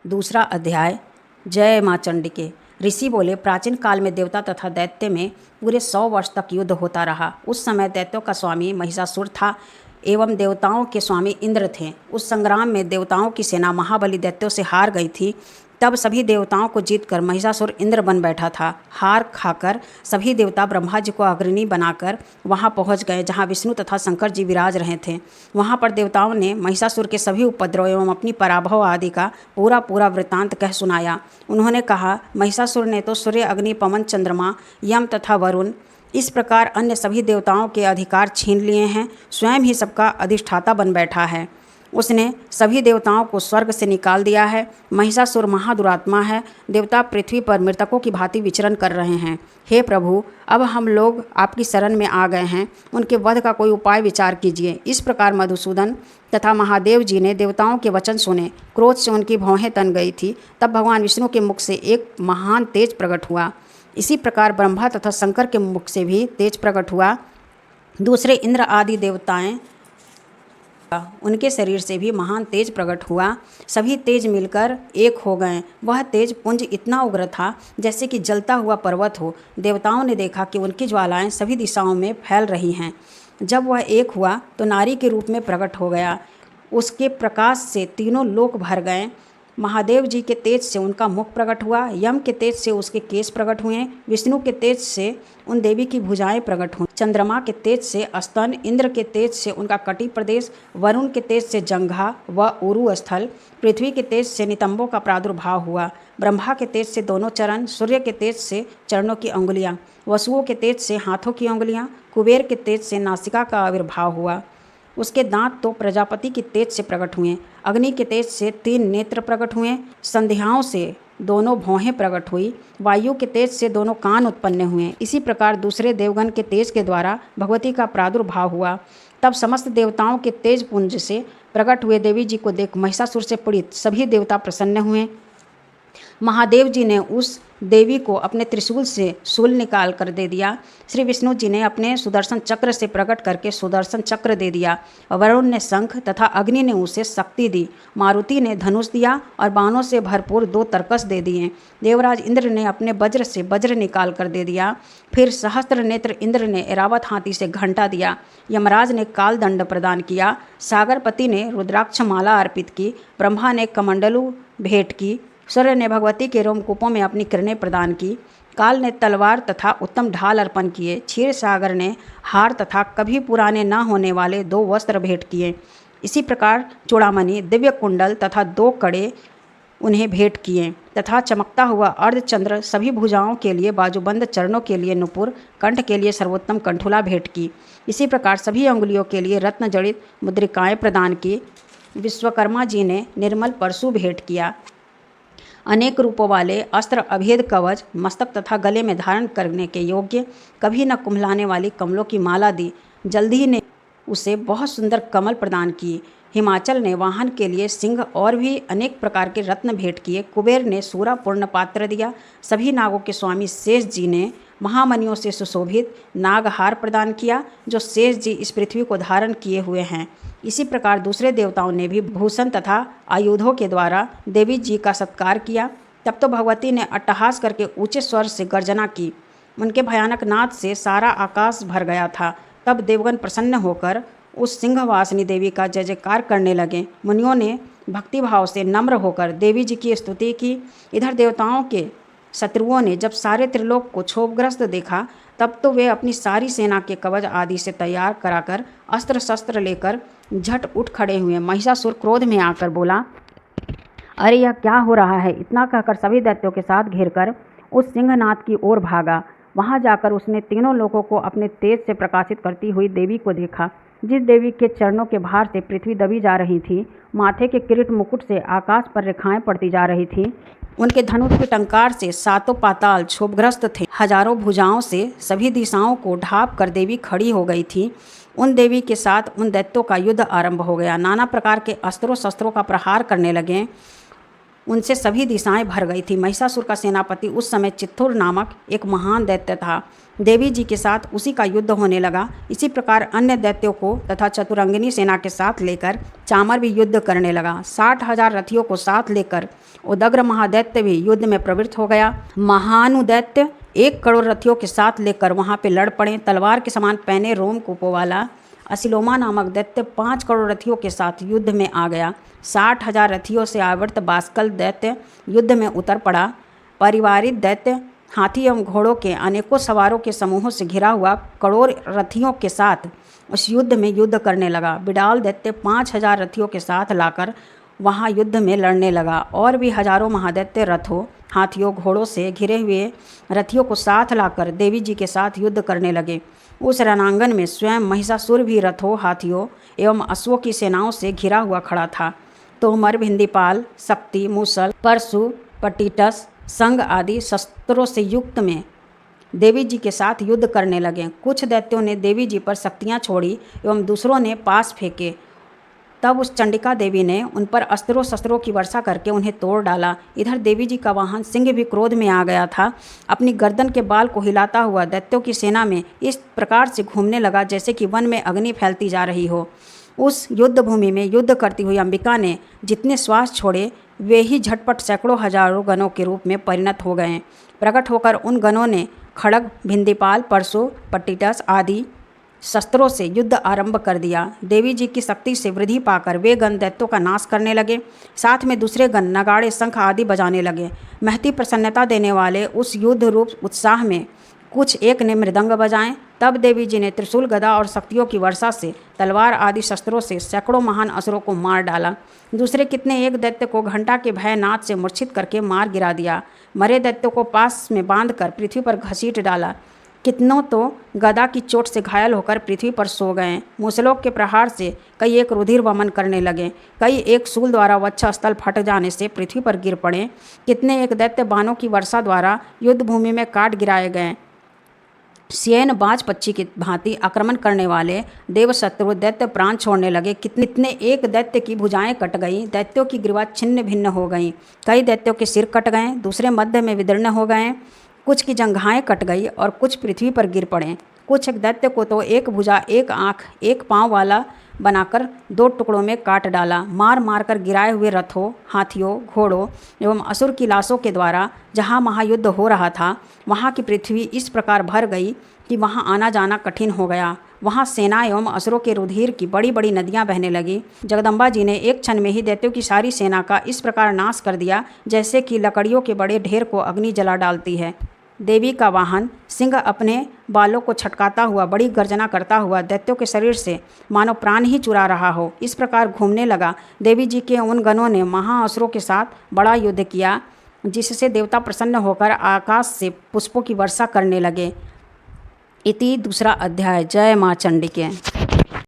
दूसरा अध्याय। जय माँ चंडिके। ऋषि बोले, प्राचीन काल में देवता तथा दैत्य में पूरे 100 वर्ष तक युद्ध होता रहा। उस समय दैत्यों का स्वामी महिषासुर था एवं देवताओं के स्वामी इंद्र थे। उस संग्राम में देवताओं की सेना महाबली दैत्यों से हार गई थी। तब सभी देवताओं को जीतकर महिषासुर इंद्र बन बैठा था। हार खाकर सभी देवता ब्रह्मा जी को अग्रणी बनाकर वहां पहुंच गए जहां विष्णु तथा शंकर जी विराज रहे थे। वहां पर देवताओं ने महिषासुर के सभी उपद्रव एवं अपनी पराभव आदि का पूरा वृत्तांत कह सुनाया। उन्होंने कहा, महिषासुर ने तो सूर्य, अग्नि, पवन, चंद्रमा, यम तथा वरुण इस प्रकार अन्य सभी देवताओं के अधिकार छीन लिए हैं। स्वयं ही सबका अधिष्ठाता बन बैठा है। उसने सभी देवताओं को स्वर्ग से निकाल दिया है। महिषासुर महादुरात्मा है। देवता पृथ्वी पर मृतकों की भांति विचरण कर रहे हैं। हे प्रभु, अब हम लोग आपकी शरण में आ गए हैं। उनके वध का कोई उपाय विचार कीजिए। इस प्रकार मधुसूदन तथा महादेव जी ने देवताओं के वचन सुने। क्रोध से उनकी भौहें तन गई थी। तब भगवान विष्णु के मुख से एक महान तेज प्रकट हुआ। इसी प्रकार ब्रह्मा तथा शंकर के मुख से भी तेज प्रकट हुआ। दूसरे इंद्र आदि देवताएं, उनके शरीर से भी महान तेज प्रकट हुआ। सभी तेज मिलकर एक हो गए। वह तेज पुंज इतना उग्र था जैसे कि जलता हुआ पर्वत हो। देवताओं ने देखा कि उनकी ज्वालाएं सभी दिशाओं में फैल रही हैं। जब वह एक हुआ तो नारी के रूप में प्रकट हो गया। उसके प्रकाश से तीनों लोक भर गए। महादेव जी के तेज से उनका मुख प्रकट हुआ। यम के तेज से उसके केश प्रकट हुए। विष्णु के तेज से उन देवी की भुजाएं प्रकट हुई। चंद्रमा के तेज से स्तन, इंद्र के तेज से उनका कटी प्रदेश, वरुण के तेज से जंघा व उरु स्थल, पृथ्वी के तेज से नितंबों का प्रादुर्भाव हुआ। ब्रह्मा के तेज से दोनों चरण, सूर्य के तेज से चरणों की अंगुलियाँ, वसुओं के तेज से हाथों की अंगुलियाँ, कुबेर के तेज से नासिका का आविर्भाव हुआ। उसके दांत तो प्रजापति की तेज से प्रकट हुए। अग्नि के तेज से 3 नेत्र प्रकट हुए। संध्याओं से दोनों भौहें प्रकट हुई। वायु के तेज से दोनों कान उत्पन्न हुए। इसी प्रकार दूसरे देवगण के तेज के द्वारा भगवती का प्रादुर्भाव हुआ। तब समस्त देवताओं के तेज पुंज से प्रकट हुए देवी जी को देख महिषासुर से पीड़ित सभी देवता प्रसन्न हुए। महादेव जी ने उस देवी को अपने त्रिशूल से शूल निकाल कर दे दिया। श्री विष्णु जी ने अपने सुदर्शन चक्र से प्रकट करके सुदर्शन चक्र दे दिया। वरुण ने शंख तथा अग्नि ने उसे शक्ति दी। मारुति ने धनुष दिया और बाणों से भरपूर 2 तरकस दे दिए। देवराज इंद्र ने अपने वज्र से वज्र निकाल कर दे दिया। फिर सहस्त्र नेत्र इंद्र ने ऐरावत हाथी से घंटा दिया। यमराज ने काल दंड प्रदान किया। सागरपति ने रुद्राक्ष माला अर्पित की। ब्रह्मा ने कमंडलू भेंट की। सूर्य ने भगवती के रोमकूपों में अपनी किरणें प्रदान की। काल ने तलवार तथा उत्तम ढाल अर्पण किए। क्षीर सागर ने हार तथा कभी पुराने न होने वाले 2 वस्त्र भेंट किए। इसी प्रकार चूड़ामणि, दिव्य कुंडल तथा 2 कड़े उन्हें भेंट किए तथा चमकता हुआ अर्धचंद्र, सभी भुजाओं के लिए बाजूबंद, चरणों के लिए नुपुर, कंठ के लिए सर्वोत्तम कंठुला भेंट की। इसी प्रकार सभी अंगुलियों के लिए रत्न जड़ित मुद्रिकाएँ प्रदान की। विश्वकर्मा जी ने निर्मल परशु भेंट किया। अनेक रूपों वाले अस्त्र, अभेद कवच, मस्तक तथा गले में धारण करने के योग्य, कभी न कुम्हलाने वाली कमलों की माला दी। जल्दी ने उसे बहुत सुंदर कमल प्रदान किए। हिमाचल ने वाहन के लिए सिंह और भी अनेक प्रकार के रत्न भेंट किए। कुबेर ने सूरा पूर्ण पात्र दिया। सभी नागों के स्वामी शेष जी ने महामणियों से सुशोभित नागहार प्रदान किया, जो शेष जी इस पृथ्वी को धारण किए हुए हैं। इसी प्रकार दूसरे देवताओं ने भी भूषण तथा आयुधों के द्वारा देवी जी का सत्कार किया। तब तो भगवती ने अट्टहास करके ऊंचे स्वर से गर्जना की। उनके भयानक नाद से सारा आकाश भर गया था। तब देवगण प्रसन्न होकर उस सिंहवासिनी देवी का जय जयकार करने लगे। मुनियों ने भक्तिभाव से नम्र होकर देवी जी की स्तुति की। इधर देवताओं के शत्रुओं ने जब सारे त्रिलोक को क्षोभग्रस्त देखा, तब तो वे अपनी सारी सेना के कवच आदि से तैयार कराकर अस्त्र शस्त्र लेकर झट उठ खड़े हुए। महिषासुर क्रोध में आकर बोला, अरे यह क्या हो रहा है? इतना कहकर सभी दैत्यों के साथ घेरकर उस सिंहनाद की ओर भागा। वहां जाकर उसने तीनों लोगों को अपने तेज से प्रकाशित करती हुई देवी को देखा। जिस देवी के चरणों के भार से पृथ्वी दबी जा रही थी, माथे के किरीट मुकुट से आकाश पर रेखाएं पड़ती जा रही थी, उनके धनुष के टंकार से 7 पाताल क्षोभग्रस्त थे। हजारों भुजाओं से सभी दिशाओं को ढांप कर देवी खड़ी हो गई थी। उन देवी के साथ उन दैत्यों का युद्ध आरंभ हो गया। नाना प्रकार के अस्त्रों शस्त्रों का प्रहार करने लगे। उनसे सभी दिशाएं भर गई थी। महिषासुर का सेनापति उस समय चित्तूर नामक एक महान दैत्य था। देवी जी के साथ उसी का युद्ध होने लगा। इसी प्रकार अन्य दैत्यों को तथा चतुरंगिनी सेना के साथ लेकर चामर भी युद्ध करने लगा। 60,000 रथियों को साथ लेकर उदग्र महादैत्य भी युद्ध में प्रवृत्त हो गया। महानुदैत्य 1 करोड़ रथियों के साथ लेकर वहाँ पे लड़ पड़े। तलवार के समान पहने रोम कूपों वाला असिलोमा नामक दैत्य 5 करोड़ रथियों के साथ युद्ध में आ गया। 60,000 रथियों से आवृत बास्कल दैत्य युद्ध में उतर पड़ा। परिवारित दैत्य हाथी एवं घोड़ों के अनेकों सवारों के समूहों से घिरा हुआ करोड़ रथियों के साथ उस युद्ध में युद्ध करने लगा। बिडाल दैत्य 5,000 रथियों के साथ लाकर वहाँ युद्ध में लड़ने लगा। और भी हजारों महादैत्य रथों, हाथियों, घोड़ों से घिरे हुए रथियों को साथ लाकर देवी जी के साथ युद्ध करने लगे। उस रणांगन में स्वयं महिषासुर भी रथों, हाथियों एवं अश्वों की सेनाओं से घिरा हुआ खड़ा था। तोमर, भिंदीपाल, शक्ति, मूसल, परशु, पटीटस, संग आदि शस्त्रों से युक्त में देवी जी के साथ युद्ध करने लगे। कुछ दैत्यों ने देवी जी पर शक्तियाँ छोड़ी एवं दूसरों ने पास फेंके। तब उस चंडिका देवी ने उन पर अस्त्रों शस्त्रों की वर्षा करके उन्हें तोड़ डाला। इधर देवी जी का वाहन सिंह भी क्रोध में आ गया था। अपनी गर्दन के बाल को हिलाता हुआ दैत्यों की सेना में इस प्रकार से घूमने लगा जैसे कि वन में अग्नि फैलती जा रही हो। उस युद्ध भूमि में युद्ध करती हुई अंबिका ने जितने श्वास छोड़े वे ही झटपट सैकड़ों हजारों गणों के रूप में परिणत हो गए। प्रकट होकर उन गणों ने खड़ग, भिंदीपाल, परशु, पट्टिटस आदि शस्त्रों से युद्ध आरंभ कर दिया। देवी जी की शक्ति से वृद्धि पाकर वे गण दैत्यों का नाश करने लगे। साथ में दूसरे गण नगाड़े, शंख आदि बजाने लगे। महती प्रसन्नता देने वाले उस युद्ध रूप उत्साह में कुछ एक ने मृदंग बजाएं। तब देवी जी ने त्रिशूल, गदा और शक्तियों की वर्षा से तलवार आदि शस्त्रों से सैकड़ों महान असुरों को मार डाला। दूसरे कितने एक दैत्य को घंटा के भय नाद से मूर्छित करके मार गिरा दिया। मरे दैत्यों को पास में बांधकर पृथ्वी पर घसीट डाला। कितनों तो गदा की चोट से घायल होकर पृथ्वी पर सो गए। मूसलों के प्रहार से कई एक रुधिर वमन करने लगे। कई एक शूल द्वारा वक्षस्थल फट जाने से पृथ्वी पर गिर पड़े। कितने एक दैत्य बाणों की वर्षा द्वारा युद्ध भूमि में काट गिराए गए। सियन बाज पक्षी की भांति आक्रमण करने वाले देवशत्रु दैत्य प्राण छोड़ने लगे। कितने एक दैत्य की भुजाएं कट गईं। दैत्यों की ग्रीवा छिन्न भिन्न हो गईं। कई दैत्यों के सिर कट गए, दूसरे मध्य में विदीर्ण हो गए। कुछ की जंघाएं कट गई और कुछ पृथ्वी पर गिर पड़े। कुछ एक दैत्य को तो एक भुजा, एक आँख, एक पाँव वाला बनाकर 2 टुकड़ों में काट डाला। मार मार कर गिराए हुए रथों, हाथियों, घोड़ों एवं असुर की लाशों के द्वारा जहाँ महायुद्ध हो रहा था वहाँ की पृथ्वी इस प्रकार भर गई कि वहाँ आना जाना कठिन हो गया। वहाँ सेना एवं असुरों के रुधिर की बड़ी बड़ी नदियाँ बहने लगी। जगदम्बा जी ने एक क्षण में ही दैत्यों की सारी सेना का इस प्रकार नाश कर दिया जैसे कि लकड़ियों के बड़े ढेर को अग्नि जला डालती है। देवी का वाहन सिंह अपने बालों को छटकाता हुआ बड़ी गर्जना करता हुआ दैत्यों के शरीर से मानो प्राण ही चुरा रहा हो, इस प्रकार घूमने लगा। देवी जी के उन गणों ने महाअसुरों के साथ बड़ा युद्ध किया जिससे देवता प्रसन्न होकर आकाश से पुष्पों की वर्षा करने लगे। इति दूसरा अध्याय। जय माँ चंडिके।